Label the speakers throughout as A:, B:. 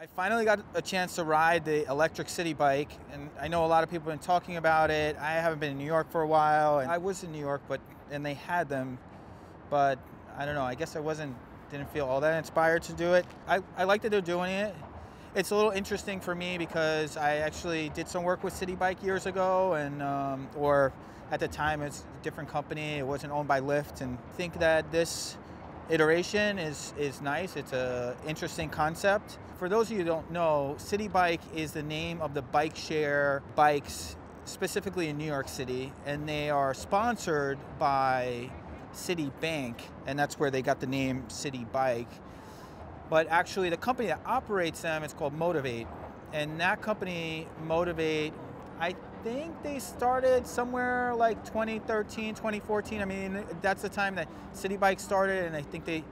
A: I finally got a chance to ride the electric Citibike, and I know a lot of people have been talking about it. I haven't been in New York for a while, and I was in New York, and they had them, but I don't know, I guess didn't feel all that inspired to do it. I like that they're doing it. It's a little interesting for me because I actually did some work with Citibike years ago, and or at the time it's a different company. It wasn't owned by Lyft, and I think that this iteration is nice. It's an interesting concept. For those of you who don't know, Citibike is the name of the bike share bikes specifically in New York City, and they are sponsored by Citibank, and that's where they got the name Citibike. But actually the company that operates them is called Motivate, and that company, Motivate, I think they started somewhere like 2013, 2014. I mean, that's the time that Citibike started, and I think they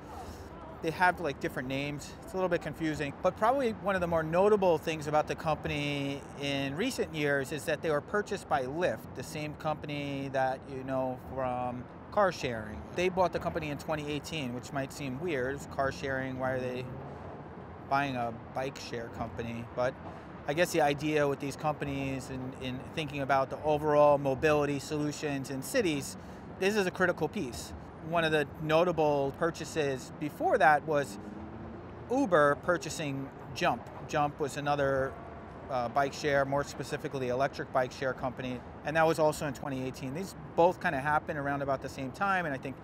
A: have like different names. It's a little bit confusing. But probably one of the more notable things about the company in recent years is that they were purchased by Lyft, the same company that you know from car sharing. They bought the company in 2018, which might seem weird. It's car sharing, why are they buying a bike share company? But I guess the idea with these companies in thinking about the overall mobility solutions in cities, this is a critical piece. One of the notable purchases before that was Uber purchasing Jump. Jump was another bike share, more specifically electric bike share company, and that was also in 2018. These both kind of happened around about the same time, and I think,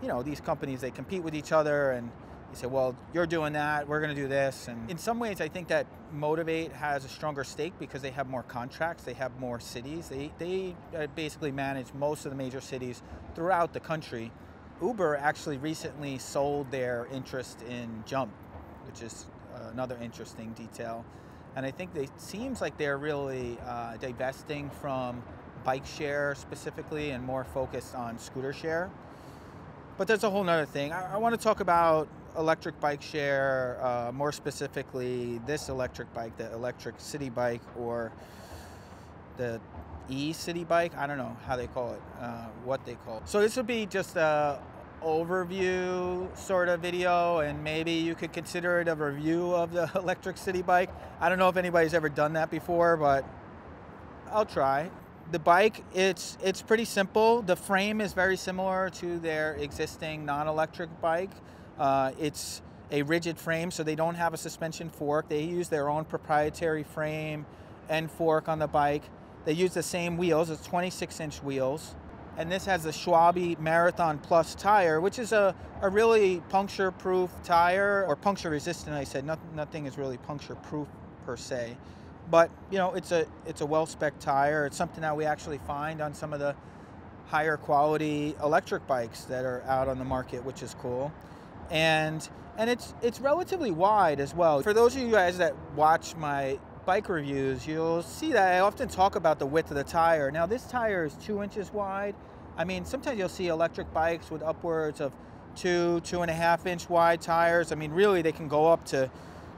A: you know, these companies, they compete with each other, and you say, well, you're doing that, we're going to do this. And in some ways, I think that Motivate has a stronger stake because they have more contracts, they have more cities. They basically manage most of the major cities throughout the country. Uber actually recently sold their interest in Jump, which is another interesting detail. And I think it seems like they're really divesting from bike share specifically and more focused on scooter share. But there's a whole nother thing. I want to talk about electric bike share, more specifically this electric bike, the electric Citibike, or the Citibike. I don't know how they call it, what they call it. So this would be just a overview sort of video, and maybe you could consider it a review of the electric Citibike. I don't know if anybody's ever done that before, but I'll try. The bike, it's pretty simple. The frame is very similar to their existing non-electric bike. It's a rigid frame, so they don't have a suspension fork. They use their own proprietary frame and fork on the bike. They use the same wheels. It's 26-inch wheels. And this has the Schwalbe Marathon Plus tire, which is a really puncture-proof tire, or puncture-resistant, I said. Nothing is really puncture-proof per se. But, you know, it's a well-spec'd tire. It's something that we actually find on some of the higher quality electric bikes that are out on the market, which is cool. And it's relatively wide as well. For those of you guys that watch my bike reviews, you'll see that I often talk about the width of the tire. Now this tire is 2 inches wide. I mean, sometimes you'll see electric bikes with upwards of 2.5 inch wide tires. I mean, really they can go up to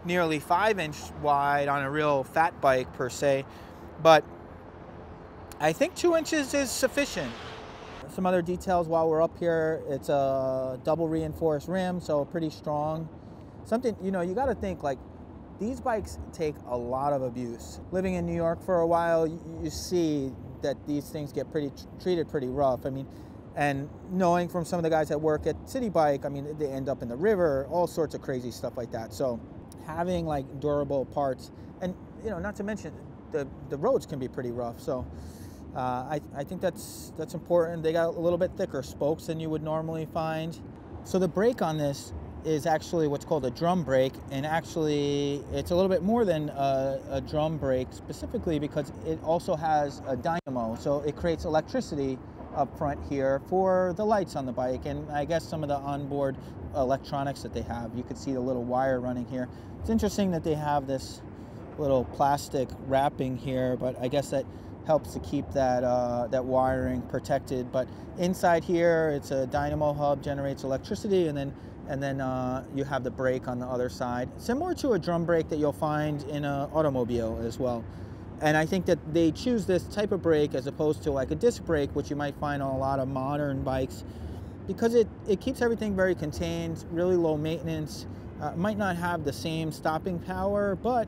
A: nearly 5 inch wide on a real fat bike per se. But I think 2 inches is sufficient. Some other details while we're up here, it's a double reinforced rim, so pretty strong. Something, you know, you got to think, like, these bikes take a lot of abuse. Living in New York for a while, you see that these things get treated pretty rough. I mean, and knowing from some of the guys that work at Citibike, I mean, they end up in the river, all sorts of crazy stuff like that. So having like durable parts, and you know, not to mention the roads can be pretty rough. So I think that's important. They got a little bit thicker spokes than you would normally find. So the brake on this is actually what's called a drum brake, and actually it's a little bit more than a drum brake, specifically because it also has a dynamo, so it creates electricity up front here for the lights on the bike, and I guess some of the onboard electronics that they have. You can see the little wire running here. It's interesting that they have this little plastic wrapping here, but I guess that helps to keep that that wiring protected. But inside here, it's a dynamo hub, generates electricity, and then you have the brake on the other side, similar to a drum brake that you'll find in an automobile as well. And I think that they choose this type of brake as opposed to like a disc brake, which you might find on a lot of modern bikes, because it keeps everything very contained, really low maintenance, Might not have the same stopping power, but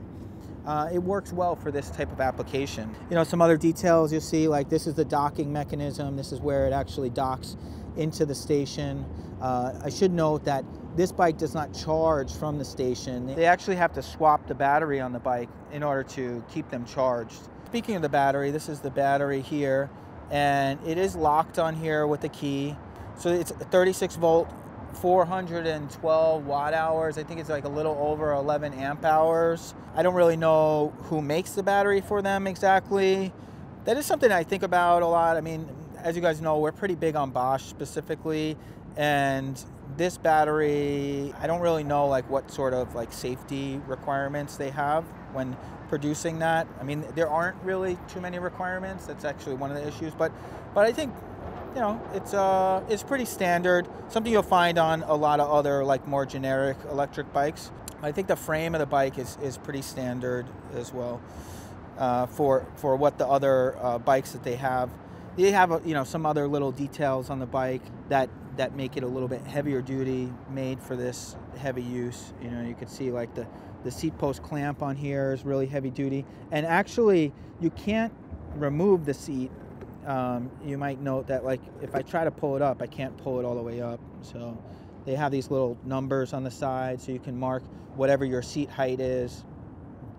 A: it works well for this type of application. You know, some other details you'll see, like this is the docking mechanism. This is where it actually docks into the station. I should note that this bike does not charge from the station. They actually have to swap the battery on the bike in order to keep them charged. Speaking of the battery, this is the battery here, and it is locked on here with a key. So it's 36 volt, 412 watt hours. I think it's like a little over 11 amp hours. I don't really know who makes the battery for them exactly. That is something I think about a lot. I mean, as you guys know, we're pretty big on Bosch specifically, and this battery, I don't really know like what sort of like safety requirements they have when producing that. I mean, there aren't really too many requirements. That's actually one of the issues, but I think, you know, it's pretty standard, something you'll find on a lot of other like more generic electric bikes. I think the frame of the bike is pretty standard as well for what the other bikes that they have. They have you know, some other little details on the bike that make it a little bit heavier duty, made for this heavy use. You know, you can see like the seat post clamp on here is really heavy duty, and actually you can't remove the seat. You might note that like if I try to pull it up, I can't pull it all the way up. So they have these little numbers on the side so you can mark whatever your seat height is,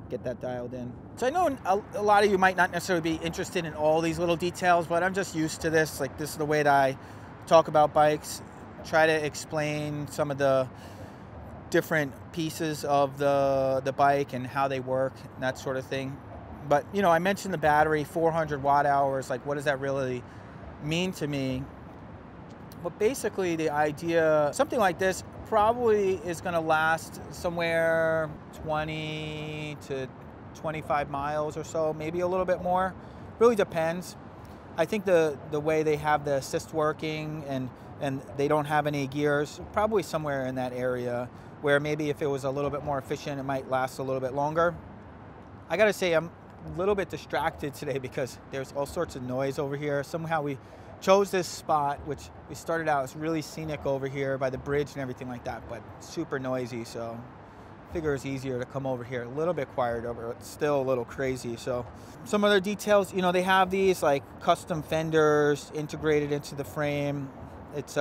A: get that dialed in. So I know a lot of you might not necessarily be interested in all these little details, but I'm just used to this. Like, this is the way that I talk about bikes, try to explain some of the different pieces of the bike and how they work and that sort of thing. But, you know, I mentioned the battery, 400 watt hours. Like, what does that really mean to me? But basically the idea, something like this probably is going to last somewhere 20 to 25 miles or so, maybe a little bit more. Really depends. I think the way they have the assist working and they don't have any gears, probably somewhere in that area, where maybe if it was a little bit more efficient, it might last a little bit longer. I gotta say, I'm a little bit distracted today because there's all sorts of noise over here. Somehow we chose this spot, which we started out, it's really scenic over here by the bridge and everything like that, but super noisy, so I figure it's easier to come over here. A little bit quieter, but it's still a little crazy. So some other details, you know, they have these like custom fenders integrated into the frame. It's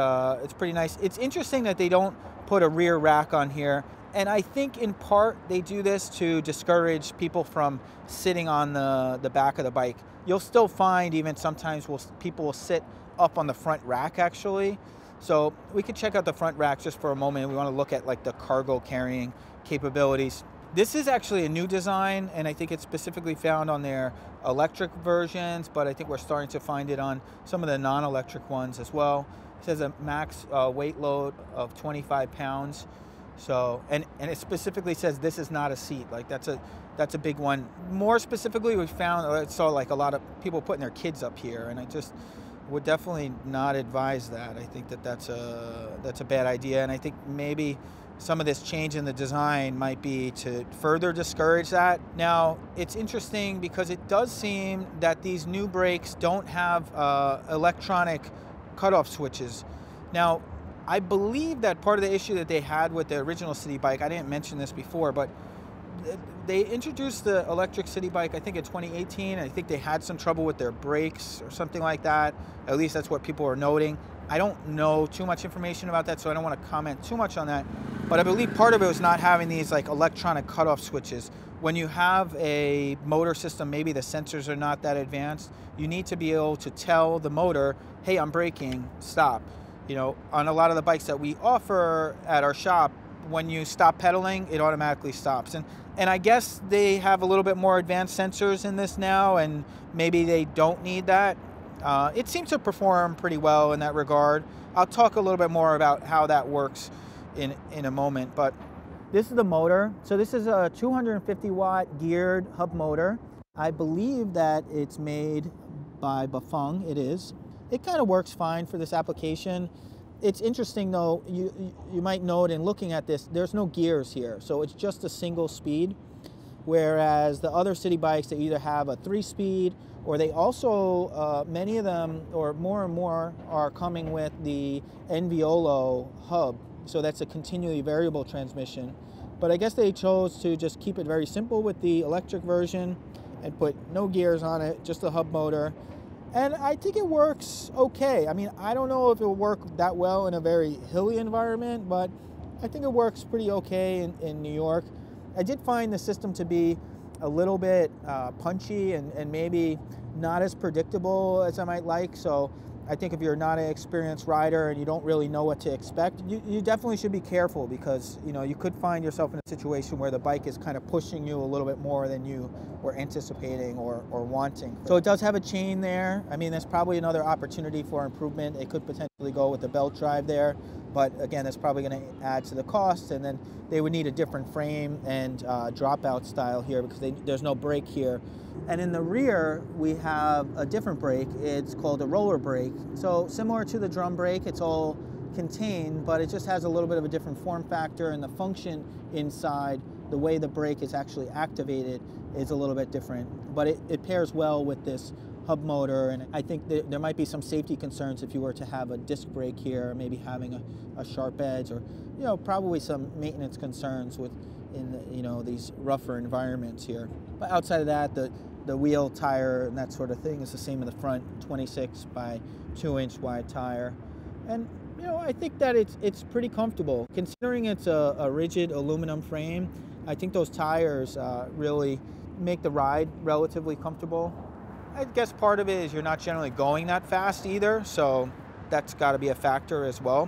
A: pretty nice. It's interesting that they don't put a rear rack on here, and I think in part they do this to discourage people from sitting on the back of the bike. You'll still find even sometimes people will sit up on the front rack actually. So we could check out the front rack just for a moment. We want to look at like the cargo carrying capabilities. This is actually a new design, and I think it's specifically found on their electric versions, but I think we're starting to find it on some of the non-electric ones as well. It says a max weight load of 25 pounds. So, and it specifically says this is not a seat. Like that's a big one. More specifically, we found, I saw like a lot of people putting their kids up here, and I just would definitely not advise that. I think that's a bad idea, and I think maybe some of this change in the design might be to further discourage that. Now, it's interesting because it does seem that these new brakes don't have electronic cutoff switches. Now, I believe that part of the issue that they had with the original Citibike, I didn't mention this before, but they introduced the electric Citibike, I think in 2018. I think they had some trouble with their brakes or something like that. At least that's what people are noting. I don't know too much information about that, so I don't want to comment too much on that. But I believe part of it was not having these like electronic cutoff switches. When you have a motor system, maybe the sensors are not that advanced, you need to be able to tell the motor, hey, I'm braking, stop. You know, on a lot of the bikes that we offer at our shop, when you stop pedaling, it automatically stops. And I guess they have a little bit more advanced sensors in this now, and maybe they don't need that. It seems to perform pretty well in that regard. I'll talk a little bit more about how that works in a moment, but this is the motor. So this is a 250 watt geared hub motor. I believe that it's made by Bafeng. It is. It kind of works fine for this application. It's interesting though, you might note in looking at this, there's no gears here. So it's just a single speed, whereas the other Citibikes, they either have a 3-speed, or they also, many of them, or more and more, are coming with the Enviolo hub, so that's a continually variable transmission. But I guess they chose to just keep it very simple with the electric version and put no gears on it, just a hub motor. And I think it works okay. I mean, I don't know if it will work that well in a very hilly environment, but I think it works pretty okay in New York. I did find the system to be a little bit punchy and maybe not as predictable as I might like. So I think if you're not an experienced rider and you don't really know what to expect, you definitely should be careful, because you could find yourself in a situation where the bike is kind of pushing you a little bit more than you were anticipating or wanting. So it does have a chain there. I mean, there's probably another opportunity for improvement. It could potentially go with the belt drive there, but again, that's probably going to add to the cost, and then they would need a different frame and dropout style here, because there's no brake here. And in the rear, we have a different brake. It's called a roller brake. So similar to the drum brake, it's all contained, but it just has a little bit of a different form factor, and the function inside, the way the brake is actually activated, is a little bit different. But it pairs well with this hub motor, and I think there might be some safety concerns if you were to have a disc brake here, maybe having a sharp edge, or probably some maintenance concerns in these rougher environments here. But outside of that, the wheel tire and that sort of thing is the same in the front, 26 by 2-inch wide tire. And I think that it's pretty comfortable. Considering it's a rigid aluminum frame, I think those tires really make the ride relatively comfortable. I guess part of it is you're not generally going that fast either, so that's got to be a factor as well.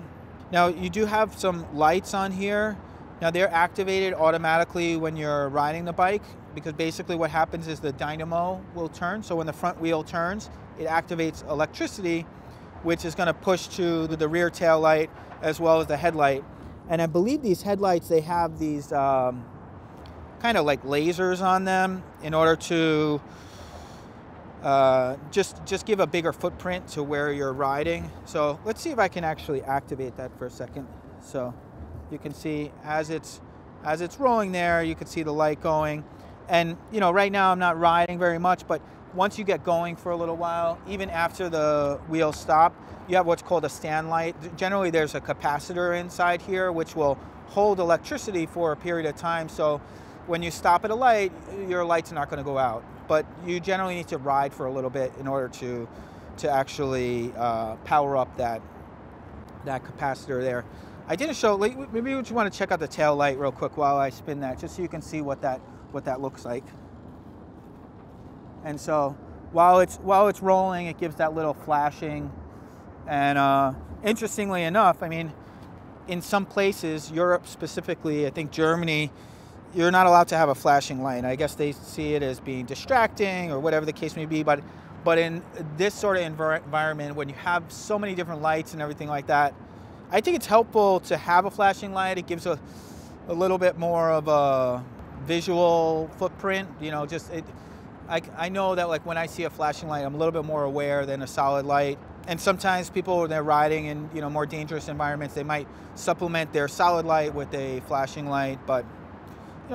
A: Now, you do have some lights on here. Now, they're activated automatically when you're riding the bike, because basically what happens is the dynamo will turn. So when the front wheel turns, it activates electricity, which is going to push to the rear tail light as well as the headlight. And I believe these headlights, they have these kind of like lasers on them in order to just give a bigger footprint to where you're riding. So let's see if I can actually activate that for a second. So you can see as it's rolling there, you can see the light going. And right now I'm not riding very much, but once you get going for a little while, even after the wheels stop, you have what's called a stand light. Generally there's a capacitor inside here which will hold electricity for a period of time. So when you stop at a light, your light's not going to go out. But you generally need to ride for a little bit in order to actually power up that capacitor there. I didn't show, maybe you just want to check out the tail light real quick while I spin that, just so you can see what that looks like. And so while it's rolling, it gives that little flashing. And interestingly enough, I mean, in some places, Europe specifically, I think Germany, you're not allowed to have a flashing light. I guess they see it as being distracting or whatever the case may be. But in this sort of environment, when you have so many different lights and everything like that, I think it's helpful to have a flashing light. It gives a little bit more of a visual footprint. I know that like when I see a flashing light, I'm a little bit more aware than a solid light. And sometimes people, when they're riding in more dangerous environments, they might supplement their solid light with a flashing light. But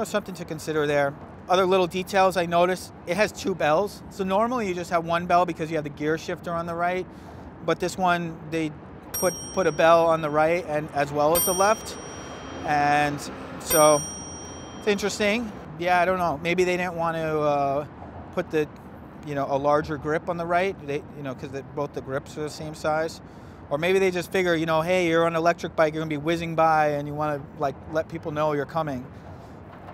A: something to consider there. Other little details I noticed, it has 2 bells. So normally you just have 1 bell because you have the gear shifter on the right, but this one they put a bell on the right and as well as the left. And so it's interesting. Yeah, I don't know. Maybe they didn't want to put the a larger grip on the right, because both the grips are the same size. Or maybe they just figure, hey, you're on an electric bike, you're gonna be whizzing by and you want to like let people know you're coming.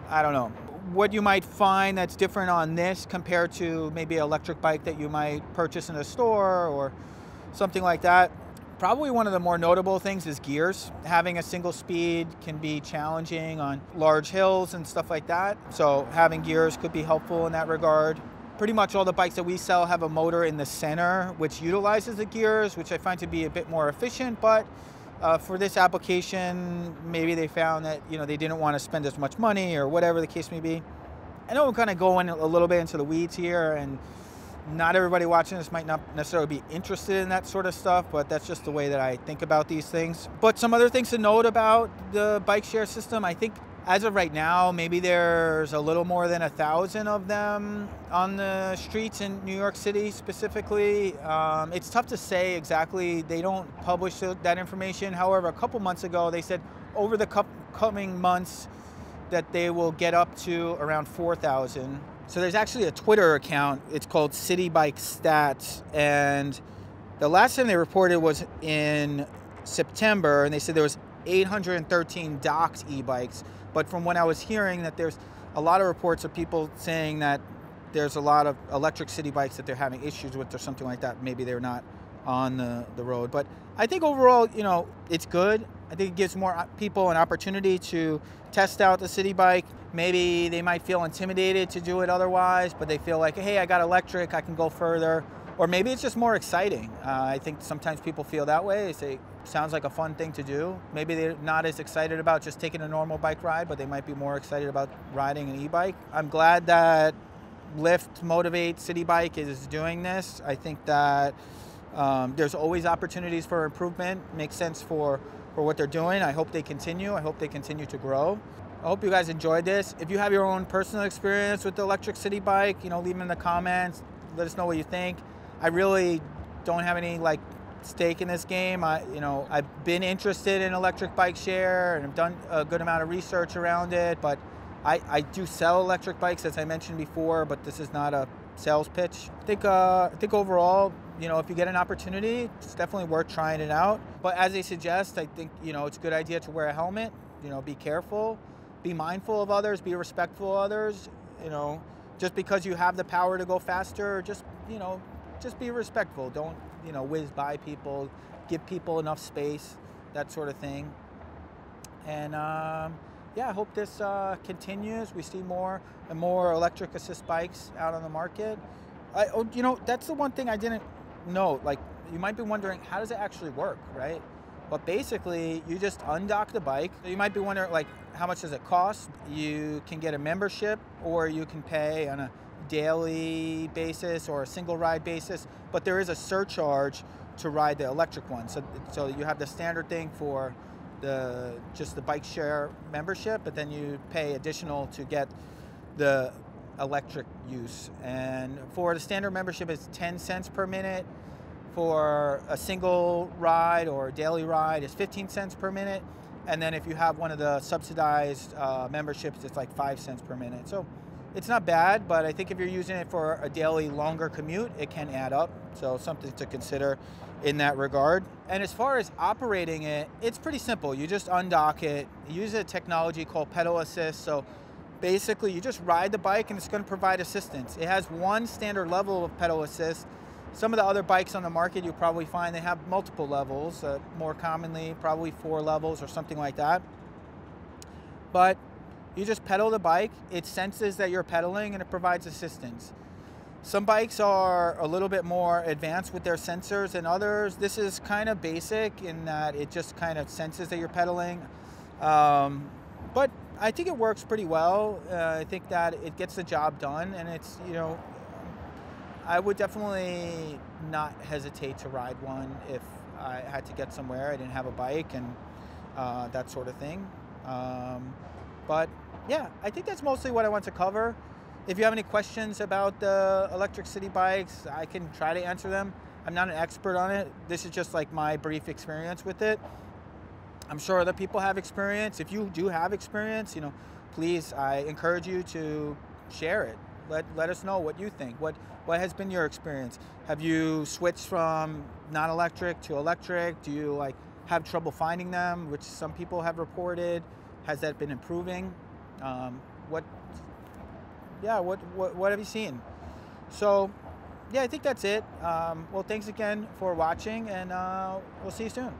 A: I don't know. What you might find that's different on this compared to maybe an electric bike that you might purchase in a store or something like that. Probably one of the more notable things is gears. Having a single speed can be challenging on large hills and stuff like that. So having gears could be helpful in that regard. Pretty much all the bikes that we sell have a motor in the center which utilizes the gears, which I find to be a bit more efficient, but for this application, maybe they found that they didn't want to spend as much money or whatever the case may be. I know we're kind of going a little bit into the weeds here, and not everybody watching this might not necessarily be interested in that sort of stuff, but that's just the way that I think about these things. But some other things to note about the bike share system, I think as of right now, maybe there's a little more than 1,000 of them on the streets in New York City specifically. It's tough to say exactly. They don't publish that information. However, a couple months ago, they said over the coming months that they will get up to around 4,000. So there's actually a Twitter account. It's called Citibike Stats, and the last time they reported was in September, and they said there was 813 docked e-bikes. But from what I was hearing, that there's a lot of reports of people saying that there's a lot of electric city bikes that they're having issues with or something like that. Maybe they're not on the road. But I think overall, you know, it's good. I think it gives more people an opportunity to test out the city bike. Maybe they might feel intimidated to do it otherwise, but they feel like, hey, I got electric, I can go further. Or maybe it's just more exciting. I think sometimes people feel that way. They say, sounds like a fun thing to do. Maybe they're not as excited about just taking a normal bike ride, but they might be more excited about riding an e-bike. I'm glad that Lyft Motivate Citibike is doing this. I think that there's always opportunities for improvement. Makes sense for what they're doing. I hope they continue. I hope they continue to grow. I hope you guys enjoyed this. If you have your own personal experience with the electric city bike, you know, leave them in the comments. Let us know what you think. I really don't have any stake in this game. I've been interested in electric bike share and I've done a good amount of research around it, but I do sell electric bikes, as I mentioned before, but this is not a sales pitch. I think overall, you know, if you get an opportunity, it's definitely worth trying it out. But as they suggest, I think, you know, it's a good idea to wear a helmet. You know, be careful, be mindful of others, be respectful of others. You know, just because you have the power to go faster, just be respectful. Don't, you know, whiz by people. Give people enough space, that sort of thing. And yeah, I hope this continues. We see more and more electric assist bikes out on the market. You know, that's the one thing I didn't know. Like, you might be wondering, how does it actually work, right? But basically, you just undock the bike. You might be wondering, like, how much does it cost? You can get a membership, or you can pay on a daily basis or a single ride basis. But there is a surcharge to ride the electric one. So you have the standard thing for just the bike share membership, but then you pay additional to get the electric use. And for the standard membership, it's 10 cents per minute. For a single ride or a daily ride, it's 15 cents per minute. And then if you have one of the subsidized memberships, it's like 5 cents per minute. So it's not bad, but I think if you're using it for a daily longer commute, it can add up. So something to consider in that regard. And as far as operating it, it's pretty simple. You just undock it, use a technology called pedal assist. So basically you just ride the bike and it's going to provide assistance. It has one standard level of pedal assist. Some of the other bikes on the market, you'll probably find they have multiple levels, more commonly probably 4 levels or something like that. But you just pedal the bike, it senses that you're pedaling, and it provides assistance. Some bikes are a little bit more advanced with their sensors than others. This is kind of basic in that it just kind of senses that you're pedaling. But I think it works pretty well. I think that it gets the job done, and it's, you know, I would definitely not hesitate to ride one if I had to get somewhere. I didn't have a bike and that sort of thing. But yeah, I think that's mostly what I want to cover. If you have any questions about the electric city bikes, I can try to answer them. I'm not an expert on it. This is just like my brief experience with it. I'm sure other people have experience. If you do have experience, you know, please, I encourage you to share it. Let us know what you think. What has been your experience? Have you switched from non-electric to electric? Do you have trouble finding them, which some people have reported? Has that been improving? What have you seen? So yeah, I think that's it. Well, thanks again for watching, and we'll see you soon.